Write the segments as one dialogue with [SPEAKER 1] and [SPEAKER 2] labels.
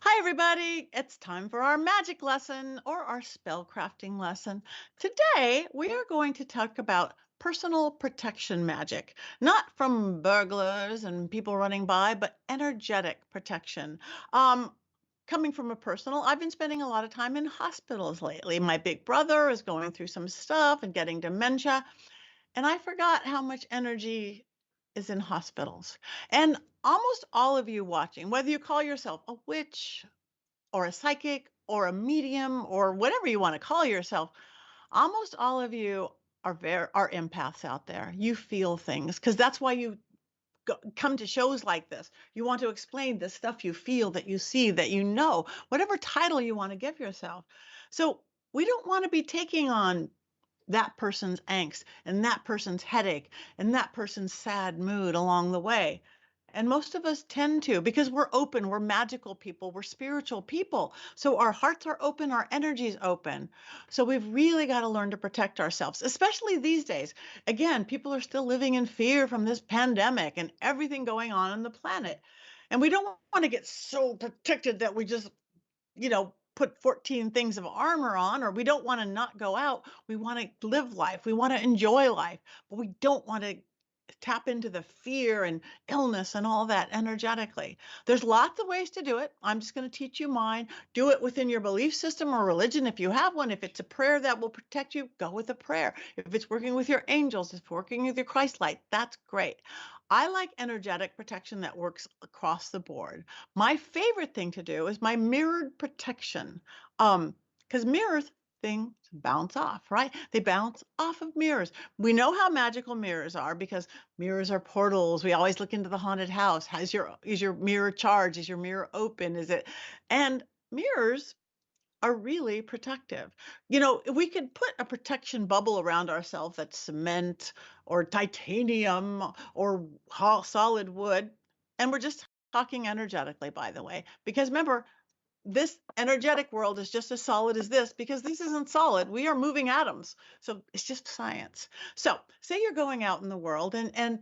[SPEAKER 1] Hi, everybody. It's time for our magic lesson or our spell crafting lesson. Today, we are going to talk about personal protection magic, not from burglars and people running by, but energetic protection. Um, Coming from a personal, I've been spending a lot of time in hospitals lately. My big brother is going through some stuff and getting dementia. And I forgot how much energy is in hospitals. And almost all of you watching, whether you call yourself a witch or a psychic or a medium or whatever you want to call yourself, almost all of you are empaths out there. You feel things because that's why you come to shows like this. You want to explain the stuff you feel, that you see, that you know, whatever title you want to give yourself. So we don't want to be taking on that person's angst and that person's headache and that person's sad mood along the way. And most of us tend to because we're open, we're magical people, we're spiritual people. So our hearts are open, our energy's open. So we've really got to learn to protect ourselves, especially these days. Again, people are still living in fear from this pandemic and everything going on the planet. And we don't want to get so protected that we just put 14 things of armor on, or we don't want to not go out. We want to live life. We want to enjoy life, but we don't want to tap into the fear and illness and all that energetically. There's lots of ways to do it. I'm just going to teach you mine. Do it within your belief system or religion if you have one. If it's a prayer that will protect you, go with a prayer. If it's working with your angels, if it's working with your Christ light, that's great. I like energetic protection that works across the board. My favorite thing to do is my mirrored protection. Because mirrors things bounce off, right? They bounce off of mirrors. We know how magical mirrors are because mirrors are portals. We always look into the haunted house. Is your mirror charged? Is your mirror open? Is it? And mirrors are really protective. We could put a protection bubble around ourselves that's cement or titanium or solid wood. And we're just talking energetically, by the way, because remember, this energetic world is just as solid as this because this isn't solid. We are moving atoms. So it's just science. So say you're going out in the world and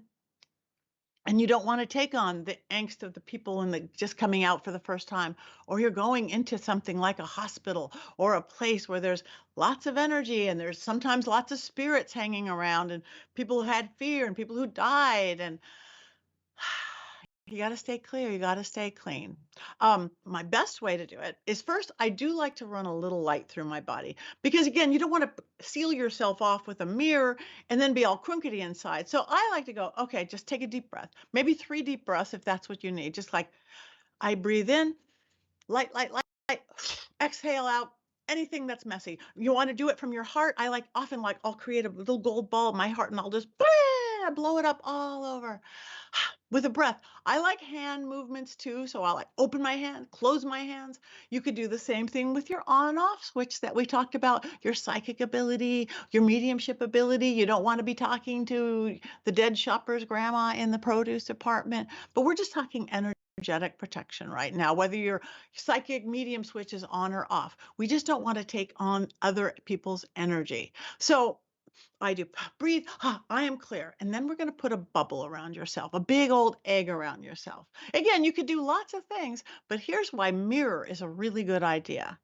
[SPEAKER 1] you don't want to take on the angst of the people and the just coming out for the first time, or you're going into something like a hospital or a place where there's lots of energy and there's sometimes lots of spirits hanging around and people who had fear and people who died and you got to stay clear. You got to stay clean. My best way to do it is first, I do like to run a little light through my body because, again, you don't want to seal yourself off with a mirror and then be all crunkety inside. So I like to go, okay, just take a deep breath, maybe 3 deep breaths if that's what you need. Just like I breathe in, light, light, light, light, exhale out. Anything that's messy. You want to do it from your heart? I often I'll create a little gold ball in my heart and I'll just blow it up all over with a breath. I like hand movements too. So I'll open my hand, close my hands. You could do the same thing with your on off switch that we talked about, your psychic ability, your mediumship ability. You don't want to be talking to the dead shopper's grandma in the produce department, but we're just talking energetic protection right now, whether your psychic medium switch is on or off. We just don't want to take on other people's energy. So I do breathe. I am clear. And then we're going to put a bubble around yourself, a big old egg around yourself. Again, you could do lots of things, but here's why mirror is a really good idea.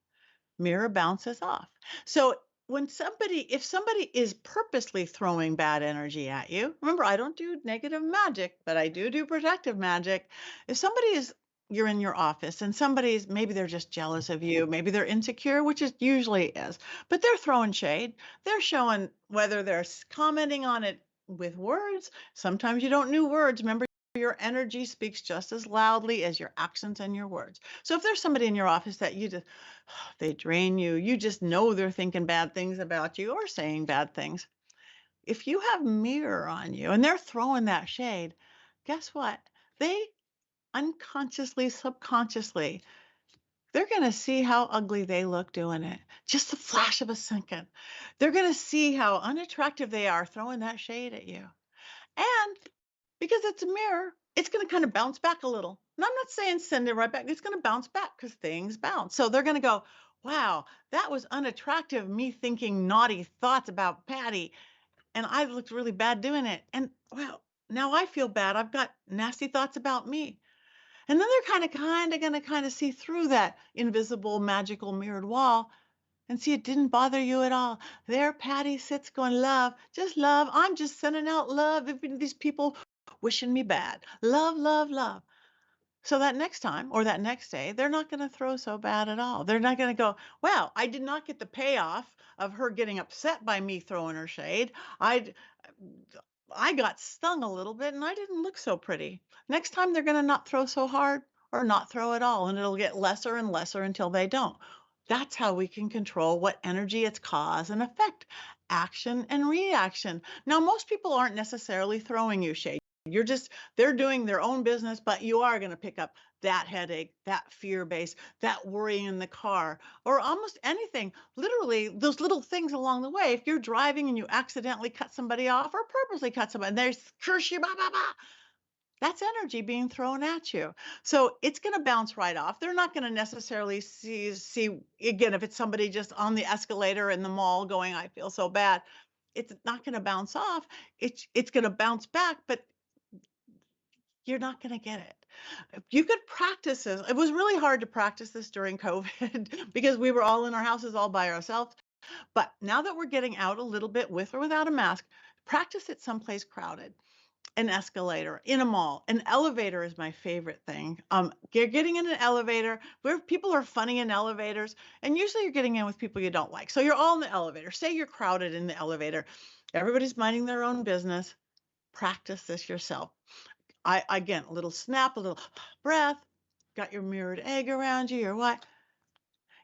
[SPEAKER 1] Mirror bounces off. So if somebody is purposely throwing bad energy at you, remember, I don't do negative magic, but I do protective magic. If somebody is you're in your office and maybe they're just jealous of you, maybe they're insecure, which it usually is, but they're throwing shade. They're showing whether they're commenting on it with words. Sometimes you don't know words. Remember, your energy speaks just as loudly as your actions and your words. So if there's somebody in your office that they drain you, you just know they're thinking bad things about you or saying bad things. If you have mirror on you and they're throwing that shade, guess what? They unconsciously, subconsciously, they're going to see how ugly they look doing it. Just a flash of a second. They're going to see how unattractive they are throwing that shade at you. And because it's a mirror, it's going to kind of bounce back a little. And I'm not saying send it right back. It's going to bounce back because things bounce. So they're going to go, wow, that was unattractive. Me thinking naughty thoughts about Patty. And I looked really bad doing it. And wow, now I feel bad. I've got nasty thoughts about me. And then they're going to kind of see through that invisible, magical mirrored wall and see it didn't bother you at all. There Patty sits going, love, just love. I'm just sending out love. Even these people wishing me bad. Love, love, love. So that next time or that next day, they're not going to throw so bad at all. They're not going to go, well, I did not get the payoff of her getting upset by me throwing her shade. I I got stung a little bit and I didn't look so pretty. Next time they're going to not throw so hard or not throw at all, and it'll get lesser and lesser until they don't. That's how we can control what energy it's cause and effect, action and reaction. Now, most people aren't necessarily throwing you shade. You're just, they're doing their own business, but you are going to pick up that headache, that fear base, that worrying in the car, or almost anything. Literally, those little things along the way. If you're driving and you accidentally cut somebody off or purposely cut somebody, and they curse you, blah, blah, blah, that's energy being thrown at you. So it's going to bounce right off. They're not going to necessarily see again, if it's somebody just on the escalator in the mall going, I feel so bad. It's not going to bounce off. It's going to bounce back, but you're not going to get it. You could practice this. It was really hard to practice this during COVID because we were all in our houses all by ourselves. But now that we're getting out a little bit with or without a mask, practice it someplace crowded. An escalator, in a mall. An elevator is my favorite thing. You're getting in an elevator where people are funny in elevators, and usually you're getting in with people you don't like. So you're all in the elevator. Say you're crowded in the elevator. Everybody's minding their own business. Practice this yourself. Again, a little snap, a little breath, got your mirrored egg around you, your what?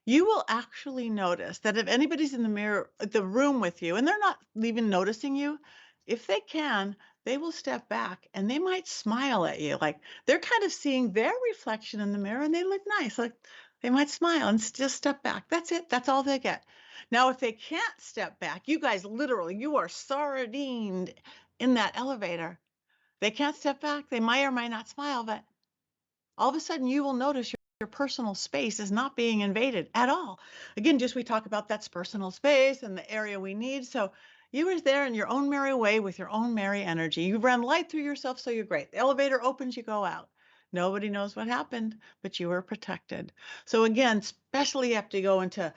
[SPEAKER 1] You will actually notice that if anybody's in the room with you, and they're not even noticing you, if they can, they will step back and they might smile at you. Like they're kind of seeing their reflection in the mirror and they look nice. Like they might smile and just step back. That's it. That's all they get. Now, if they can't step back, you guys literally, you are sardined in that elevator. They can't step back. They might or might not smile, but all of a sudden you will notice your personal space is not being invaded at all. Again, just we talk about that's personal space and the area we need. So you were there in your own merry way with your own merry energy. You ran light through yourself, so you're great. The elevator opens, you go out. Nobody knows what happened, but you were protected. So again, especially you have to go into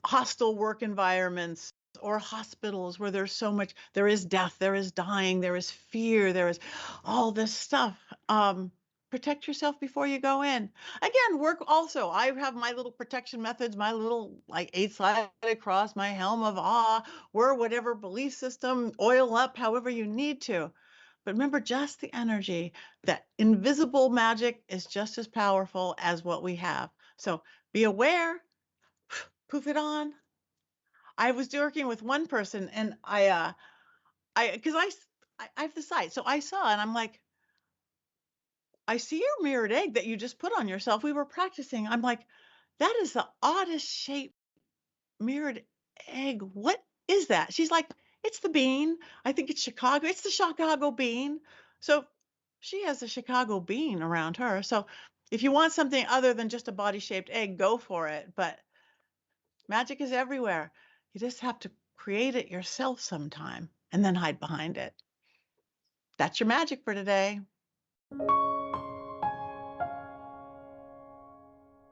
[SPEAKER 1] hostile work environments or hospitals where there's so much, there is death, there is dying, there is fear, there is all this stuff. Protect yourself before you go in. Again, work also. I have my little protection methods, my little like 8-sided cross, my helm of awe, or whatever belief system, oil up however you need to. But remember, just the energy, that invisible magic is just as powerful as what we have. So be aware, poof it on. I was working with one person and because I have the site. So I saw and I'm like, I see your mirrored egg that you just put on yourself. We were practicing. I'm like, that is the oddest shaped mirrored egg. What is that? She's like, it's the bean. I think it's Chicago. It's the Chicago bean. So she has the Chicago bean around her. So if you want something other than just a body shaped egg, go for it. But magic is everywhere. You just have to create it yourself sometime and then hide behind it. That's your magic for today.